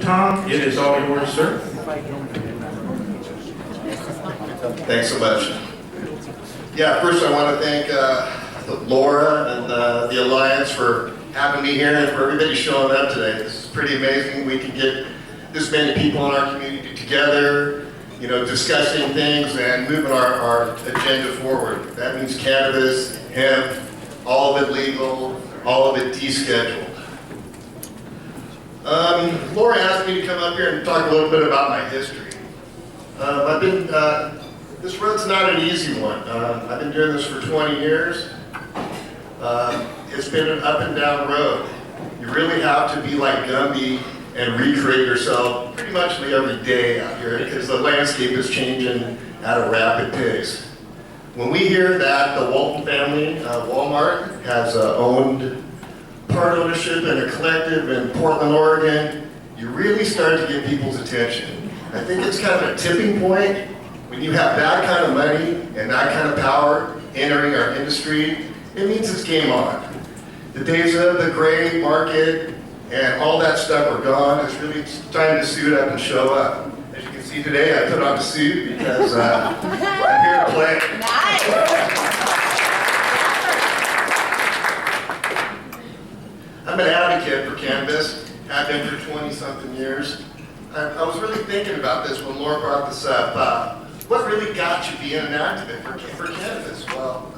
Tom, it is all yours, sir. Thanks so much. Yeah, first I want to thank Laura and the Alliance for having me here and for everybody showing up today. This is pretty amazing. We can get this many people in our community together, discussing things and moving our agenda forward. That means cannabis, hemp, all of it legal, all of it descheduled. Laura asked me to come up here and talk a little bit about my history. This road's not an easy one. I've been doing this for 20 years. It's been an up and down road. You really have to be like Gumby and recreate yourself pretty much every day out here because the landscape is changing at a rapid pace. When we hear that the Walton family, Walmart, has owned part ownership in a collective in Portland, Oregon, you really start to get people's attention. I think it's kind of a tipping point when you have that kind of money and that kind of power entering our industry. It means it's game on. The days of the gray market and all that stuff are gone. It's really time to suit up and show up. As you can see today, I put on a suit because I'm here to play. Nice. I'm an advocate for cannabis. I've been for 20-something years. I was really thinking about this when Laura brought this up. What really got you being an advocate for cannabis? Well,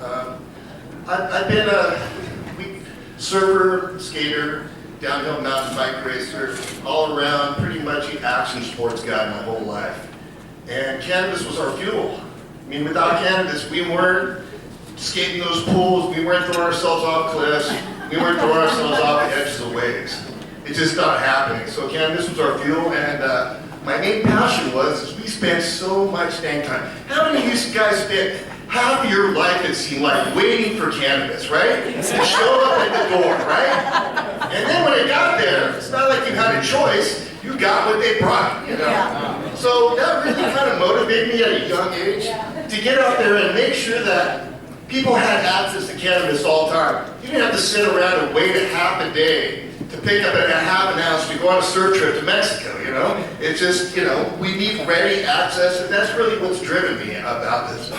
I've been a surfer, skater, downhill mountain bike racer, all around pretty much an action sports guy my whole life. And cannabis was our fuel. I mean, without cannabis, we weren't skating those pools, we weren't throwing ourselves off cliffs, we weren't throwing ourselves off the edges of waves. It's just not happening. So cannabis was our fuel, and my main passion was we spent so much dang time. How many of you guys spent half of your life, it seemed like, waiting for cannabis, right? To show up at the door, right? And then when it got there, it's not like you had a choice, you got what they brought, Yeah. So that really kind of motivated me at a young age to get out there and make sure that people had access to cannabis all the time. You didn't have to sit around and wait a half a day to pick up a half an ounce to go on a surf trip to Mexico, It's just, we need ready access, and that's really what's driven me about this.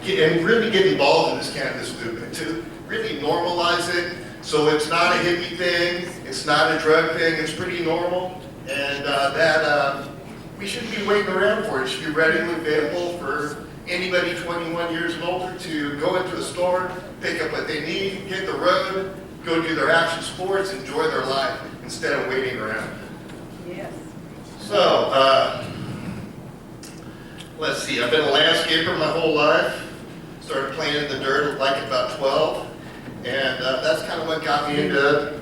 And really get involved in this cannabis movement, to really normalize it so it's not a hippie thing, it's not a drug thing, it's pretty normal, and that we shouldn't be waiting around for it. It should be readily available for anybody 21 years and older to go into a store, pick up what they need, hit the road, go do their action sports, enjoy their life instead of waiting around. Yes. So, let's see, I've been a landscaper my whole life. Started playing in the dirt like about 12, and that's kind of what got me into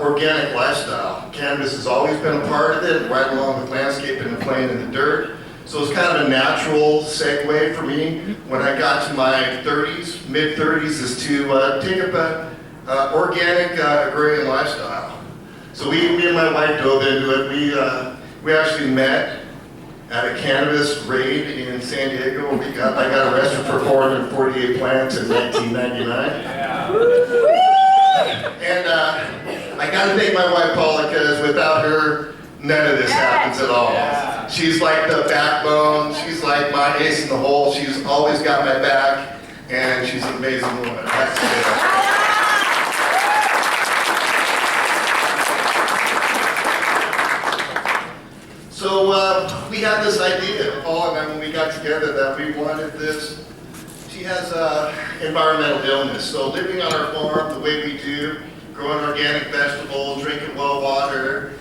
organic lifestyle. Cannabis has always been a part of it, right along with landscaping and playing in the dirt. So it's kind of a natural segue for me when I got to my 30s, mid-30s, is to take up an organic agrarian lifestyle. So me and my wife dove into it. We actually met at a cannabis raid in San Diego. I got arrested for 448 plants in 1999. And I got to thank my wife Paula, because without her, none of this happens at all. Yeah. She's like the backbone. She's like my ace in the hole. She's always got my back, and she's an amazing woman. That's it. So we had this idea, Paul and I, when we got together, that we wanted this. She has environmental illness, so living on our farm the way we do, growing organic vegetables, drinking well water,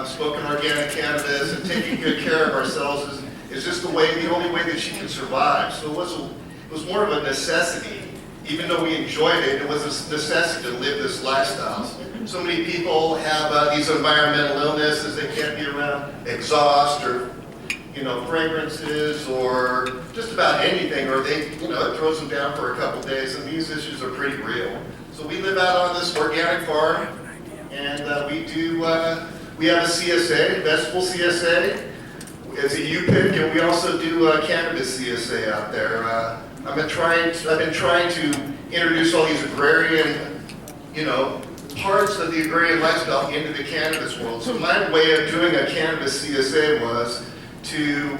smoking organic cannabis, and taking good care of ourselves is just the only way that she can survive. So it was more of a necessity. Even though we enjoyed it, it was a necessity to live this lifestyle. So many people have these environmental illnesses. They can't be around exhaust or, fragrances or just about anything, or it throws them down for a couple days. And these issues are pretty real. So we live out on this organic farm, and we have a CSA, vegetable CSA. It's a UPIC, and we also do cannabis CSA out there. I've been trying to introduce all these agrarian, parts of the agrarian lifestyle into the cannabis world. So my way of doing a cannabis CSA was to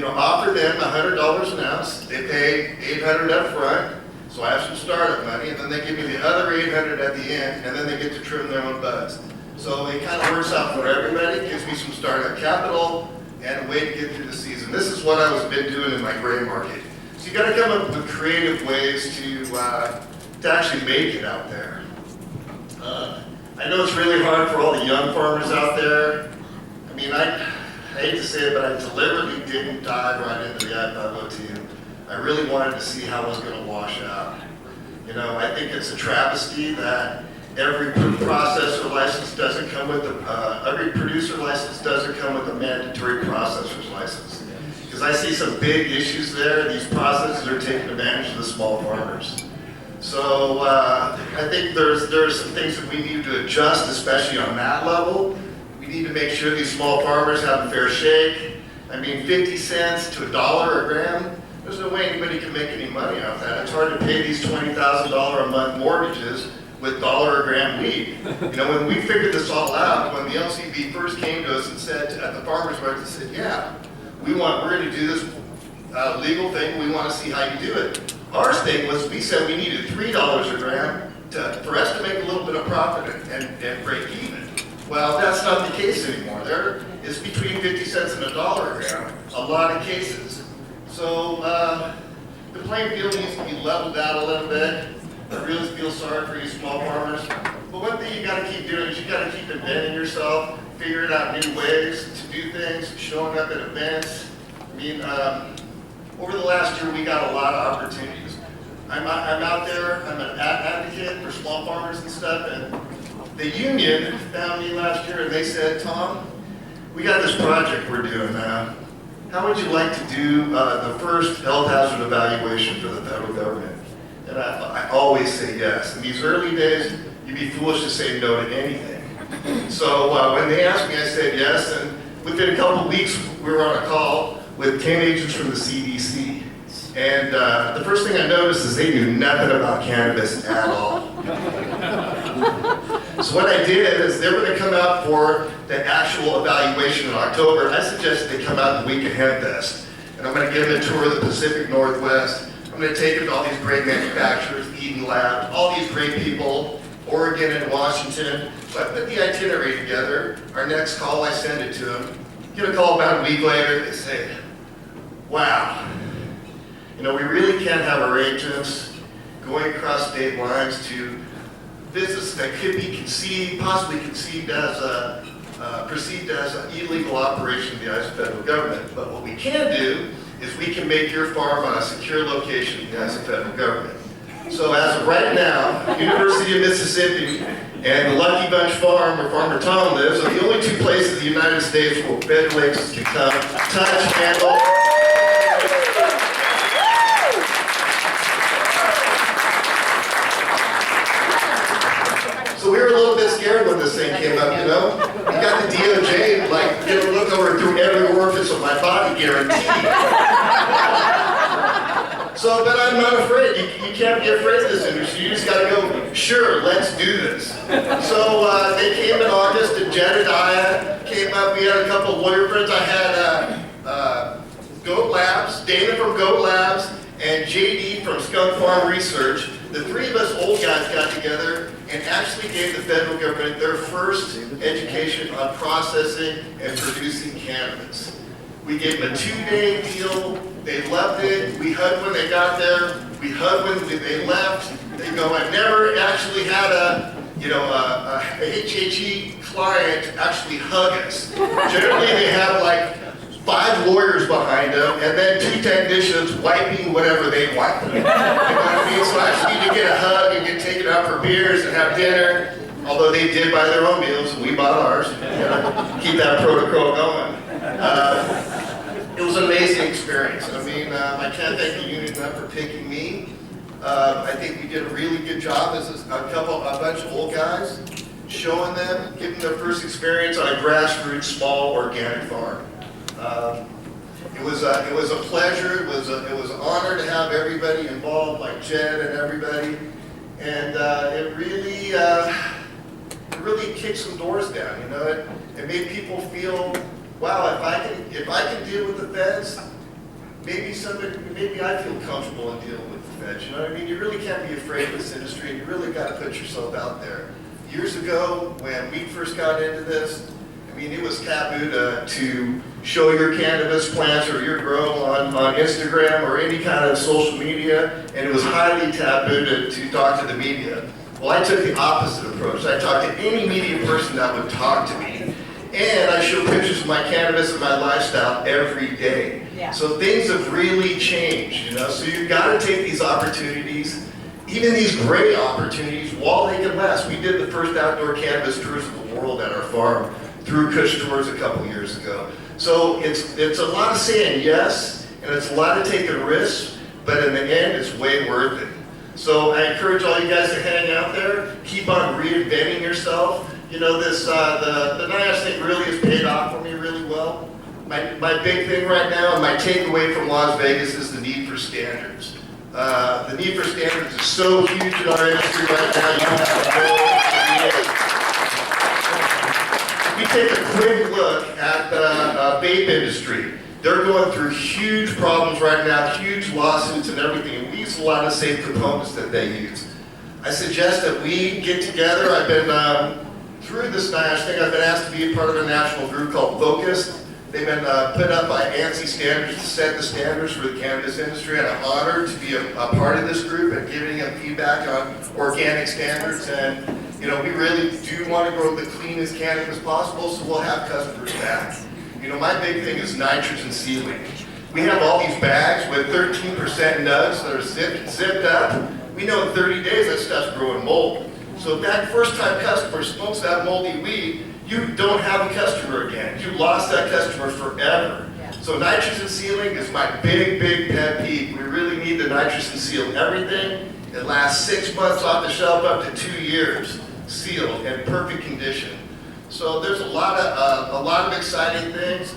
offer them $100 an ounce. They pay $800 up front, so I have some startup money, and then they give me the other $800 at the end, and then they get to trim their own buds. So it kind of works out for everybody, gives me some startup capital, and a way to get through the season. This is what I've been doing in my gray market. So you got to come up with creative ways to actually make it out there. I know it's really hard for all the young farmers out there. I mean, I hate to say it, but I deliberately didn't dive right into the I-502. I really wanted to see how it was going to wash out. You know, I think it's a travesty that every processor license doesn't come with every producer license doesn't come with a mandatory processor's license. Because I see some big issues there. These processors are taking advantage of the small farmers. So I think there's some things that we need to adjust, especially on that level. We need to make sure these small farmers have a fair shake. I mean, 50 cents to $1 a gram, there's no way anybody can make any money off that. It's hard to pay these $20,000 a month mortgages with $1 a gram weed. You know, when we figured this all out, when the LCB first came to us and said, at the farmers market, said, yeah, we're going to do this legal thing, we want to see how you do it. Our thing was, we said we needed $3 a gram for us to make a little bit of profit and break even. Well, that's not the case anymore. There is between 50 cents and $1 a gram, a lot of cases. So the playing field needs to be leveled out a little bit. I really feel sorry for you small farmers. But one thing you got to keep doing is you got to keep inventing yourself, figuring out new ways to do things, showing up at events. I mean, over the last year, we got a lot of opportunities. I'm out there, I'm an advocate for small farmers and stuff, and the union found me last year and they said, Tom, we got this project we're doing now. How would you like to do the first health hazard evaluation for the federal government? And I always say yes. In these early days, you'd be foolish to say no to anything. So when they asked me, I said yes, and within a couple of weeks, we were on a call with 10 agents from the CDC. And the first thing I noticed is they knew nothing about cannabis at all. So what I did is they were going to come out for the actual evaluation in October. I suggested they come out the week of HempFest. And I'm going to give them a tour of the Pacific Northwest. I'm going to take them to all these great manufacturers, Eden Lab, all these great people, Oregon and Washington. So I put the itinerary together. Our next call, I send it to them. Get a call about a week later, they say, wow, you know, we really can't have our agents going across state lines to business that could be possibly conceived as perceived as an illegal operation in the eyes of the federal government. But what we can do is we can make your farm on a secure location in the eyes of the federal government. So as of right now, University of Mississippi and the Lucky Bunch Farm, where Farmer Tom lives, are the only two places in the United States where federal agents can come, touch, handle. So we were a little bit scared when this thing came up, you know? You got the DOJ, like, get a look over through every orifice of my body, guaranteed. So, but I'm not afraid. You can't be afraid of this industry. You just got to go, sure, let's do this. So they came in August, and Jedediah came up. We had a couple of lawyer friends. I had Goat Labs, Dana from Goat Labs, and JD from Skunk Farm Research. The three of us old guys got together and actually gave the federal government their first education on processing and producing cannabis. We gave them a 2-day deal. They loved it. We hugged when they got there. We hugged when they left. They go, I've never actually had a HHE client actually hug us. Generally, they have like 5 lawyers behind them and then 2 technicians wiping whatever they wipe. You know what I mean? So actually, you get a hug and get taken out for beers and have dinner. Although they did buy their own meals and we bought ours. You know, keep that protocol going. It was an amazing experience. I mean, I can't thank the union enough for picking me. I think we did a really good job as a bunch of old guys, showing them, giving them their first experience on a grassroots, small, organic farm. It was a pleasure. It was an honor to have everybody involved, like Jed and everybody. And it really really kicked some doors down. You know, it made people feel, wow, if I can deal with the feds, maybe I feel comfortable in dealing with the feds. You know what I mean? You really can't be afraid of this industry, and you really got to put yourself out there. Years ago, when we first got into this, I mean, it was taboo to show your cannabis plants or your grow on Instagram or any kind of social media, and it was highly taboo to talk to the media. Well, I took the opposite approach. I talked to any media person that would talk to me, and I show pictures of my cannabis and my lifestyle every day. Yeah. So things have really changed, you know, so you've got to take these opportunities, even these great opportunities, while they can last. We did the first outdoor cannabis tours of the world at our farm through Kush Tours a couple years ago. So it's a lot of saying yes, and it's a lot of taking risks, but in the end, it's way worth it. So I encourage all you guys to hang out there, keep on reinventing yourself. You know, this the NIOSH thing really has paid off for me really well. My big thing right now, and my takeaway from Las Vegas, is the need for standards. The need for standards is so huge in our industry right now. You have no idea. We take a quick look at the vape industry. They're going through huge problems right now, huge lawsuits and everything. And we use a lot of the same components that they use. I suggest that we get together. I've been, through this NIOSH thing, I've been asked to be a part of a national group called Focus. They've been put up by ANSI Standards to set the standards for the cannabis industry, and I'm honored to be a part of this group and giving them feedback on organic standards. And you know, we really do want to grow the cleanest cannabis possible, so we'll have customers back. You know, my big thing is nitrogen sealing. We have all these bags with 13% nugs that are zipped up. We know in 30 days that stuff's growing mold. So if that first-time customer smokes that moldy weed, you don't have a customer again. You lost that customer forever. Yeah. So nitrogen sealing is my big pet peeve. We really need to nitrogen seal everything. It lasts 6 months off the shelf, up to 2 years, sealed in perfect condition. So there's a lot of exciting things.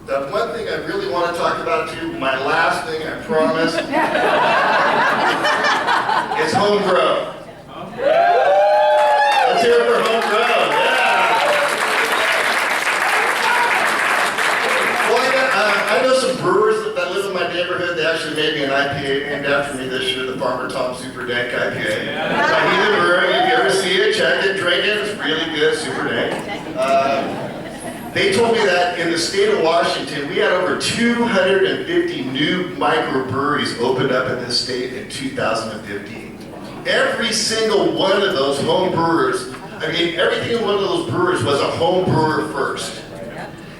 The one thing I really want to talk about too, my last thing, I promise, is home grow. Let's hear it for home grow. I know some brewers that live in my neighborhood. They actually made me an IPA named after me this year, the Farmer Tom Super Dank IPA. Yeah. So I need a brewer. If you ever see it, check it, drink it. It's really good, super dank. They told me that in the state of Washington, we had over 250 new microbreweries opened up in this state in 2015. Every single one of those home brewers, I mean, everything in one of those brewers was a home brewer first.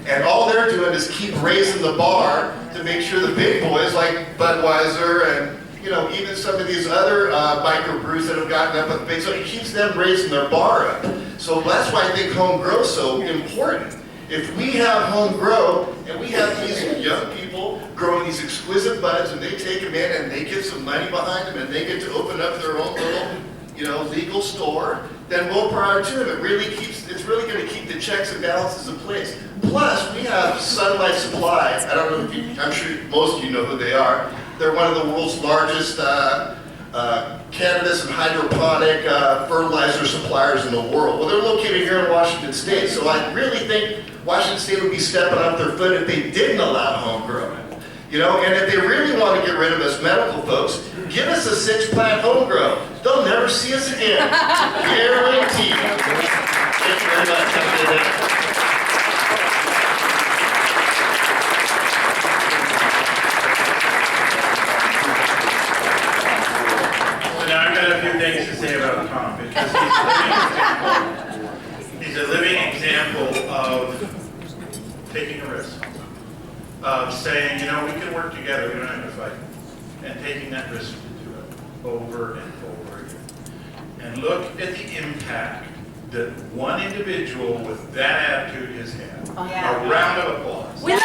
And all they're doing is keep raising the bar to make sure the big boys like Budweiser and, you know, even some of these other microbrews that have gotten up with the big, so it keeps them raising their bar up. So that's why I think home grow is so important. If we have home grow and we have these young people growing these exquisite buds and they take them in and they get some money behind them and they get to open up their own little, you know, legal store, then more power to them. It's really going to keep the checks and balances in place. Plus, we have Sunlight Supply. I don't know if you, I'm sure most of you know who they are. They're one of the world's largest cannabis and hydroponic fertilizer suppliers in the world. Well, they're located here in Washington State, so I really think Washington State would be stepping up their foot if they didn't allow home grow. You know, and if they really want to get rid of us medical folks, give us a 6-plant home grow. They'll never see us again. Guaranteed. Thank you very much. Have a good day. Now I've got a few things to say about Tom, because he's a living example of taking a risk, of saying, you know, we can work together, we don't have to fight, and taking that risk to do it over and over again. And look at the impact that one individual with that attitude has had. Oh, yeah. A round of applause. We love